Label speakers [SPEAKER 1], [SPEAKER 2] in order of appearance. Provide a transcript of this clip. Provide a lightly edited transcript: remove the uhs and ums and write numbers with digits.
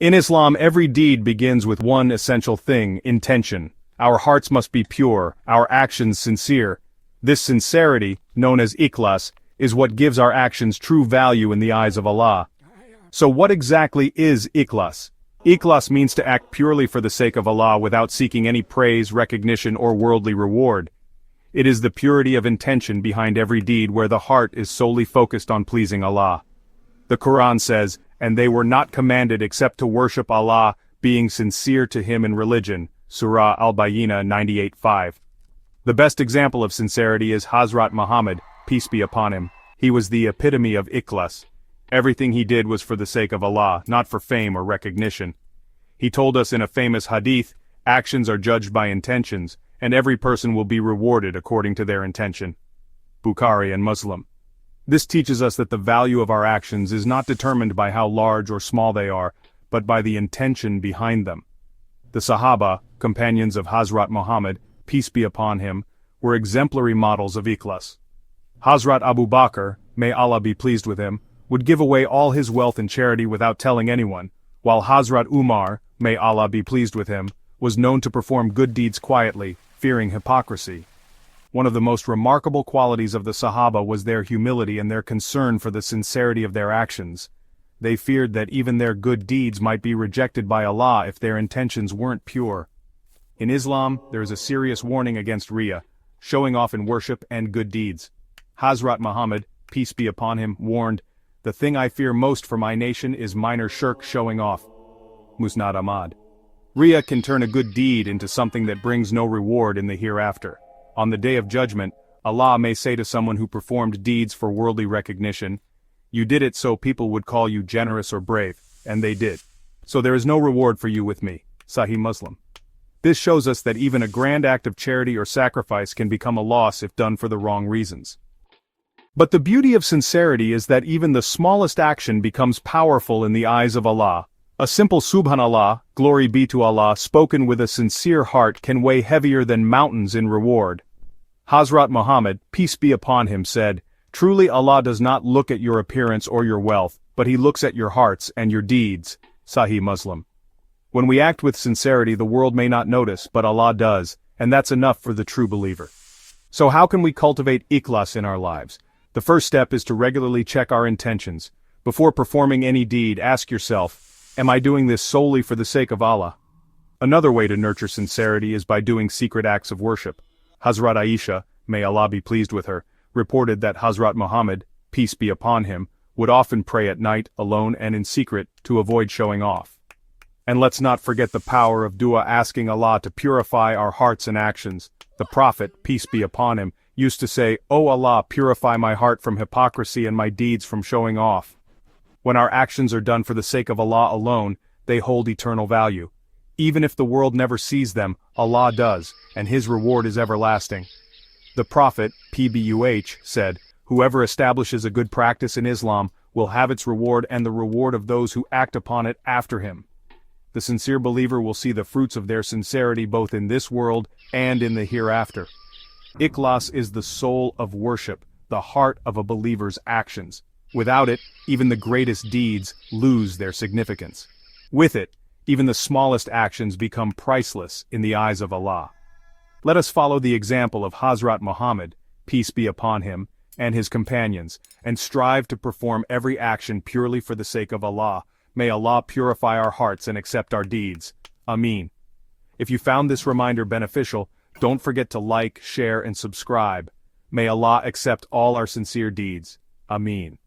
[SPEAKER 1] In Islam, every deed begins with one essential thing: intention. Our hearts must be pure, our actions sincere. This sincerity, known as Ikhlās, is what gives our actions true value in the eyes of Allah. So what exactly is Ikhlās? Ikhlās means to act purely for the sake of Allah without seeking any praise, recognition, or worldly reward. It is the purity of intention behind every deed where the heart is solely focused on pleasing Allah. The Quran says, "And they were not commanded except to worship Allah, being sincere to Him in religion." Surah Al-Bayyinah 98:5. The best example of sincerity is Hazrat Muhammad, peace be upon him. He was the epitome of Ikhlās. Everything he did was for the sake of Allah, not for fame or recognition. He told us in a famous hadith, "Actions are judged by intentions, and every person will be rewarded according to their intention." Bukhari and Muslim. This teaches us that the value of our actions is not determined by how large or small they are, but by the intention behind them. The Sahabah, companions of Hazrat Muhammad, peace be upon him, were exemplary models of Ikhlās. Hazrat Abu Bakr, may Allah be pleased with him, would give away all his wealth in charity without telling anyone, while Hazrat Umar, may Allah be pleased with him, was known to perform good deeds quietly, fearing hypocrisy. One of the most remarkable qualities of the Sahabah was their humility and their concern for the sincerity of their actions. They feared that even their good deeds might be rejected by Allah if their intentions weren't pure. In Islam, there is a serious warning against Riya, showing off in worship and good deeds. Hazrat Muhammad, peace be upon him, warned, "The thing I fear most for my nation is minor shirk, showing off." Musnad Ahmad. Riya can turn a good deed into something that brings no reward in the hereafter. On the Day of Judgment, Allah may say to someone who performed deeds for worldly recognition, "You did it so people would call you generous or brave," and they did. "So there is no reward for you with me." Sahih Muslim. This shows us that even a grand act of charity or sacrifice can become a loss if done for the wrong reasons. But the beauty of sincerity is that even the smallest action becomes powerful in the eyes of Allah. A simple Subhanallah, glory be to Allah, spoken with a sincere heart can weigh heavier than mountains in reward. Hazrat Muhammad, peace be upon him, said, "Truly Allah does not look at your appearance or your wealth, but He looks at your hearts and your deeds." Sahih Muslim. When we act with sincerity, the world may not notice, but Allah does, and that's enough for the true believer. So how can we cultivate Ikhlās in our lives? The first step is to regularly check our intentions. Before performing any deed, ask yourself, am I doing this solely for the sake of Allah? Another way to nurture sincerity is by doing secret acts of worship. Hazrat Aisha, may Allah be pleased with her, reported that Hazrat Muhammad, peace be upon him, would often pray at night, alone and in secret, to avoid showing off. And let's not forget the power of dua, asking Allah to purify our hearts and actions. The Prophet, peace be upon him, used to say, "O Allah, purify my heart from hypocrisy and my deeds from showing off." When our actions are done for the sake of Allah alone, they hold eternal value. Even if the world never sees them, Allah does, and His reward is everlasting. The Prophet, PBUH, said, "Whoever establishes a good practice in Islam will have its reward and the reward of those who act upon it after him." The sincere believer will see the fruits of their sincerity both in this world and in the hereafter. Ikhlās is the soul of worship, the heart of a believer's actions. Without it, even the greatest deeds lose their significance. With it, even the smallest actions become priceless in the eyes of Allah. Let us follow the example of Hazrat Muhammad, peace be upon him, and his companions, and strive to perform every action purely for the sake of Allah. May Allah purify our hearts and accept our deeds. Ameen. If you found this reminder beneficial, don't forget to like, share, and subscribe. May Allah accept all our sincere deeds. Ameen.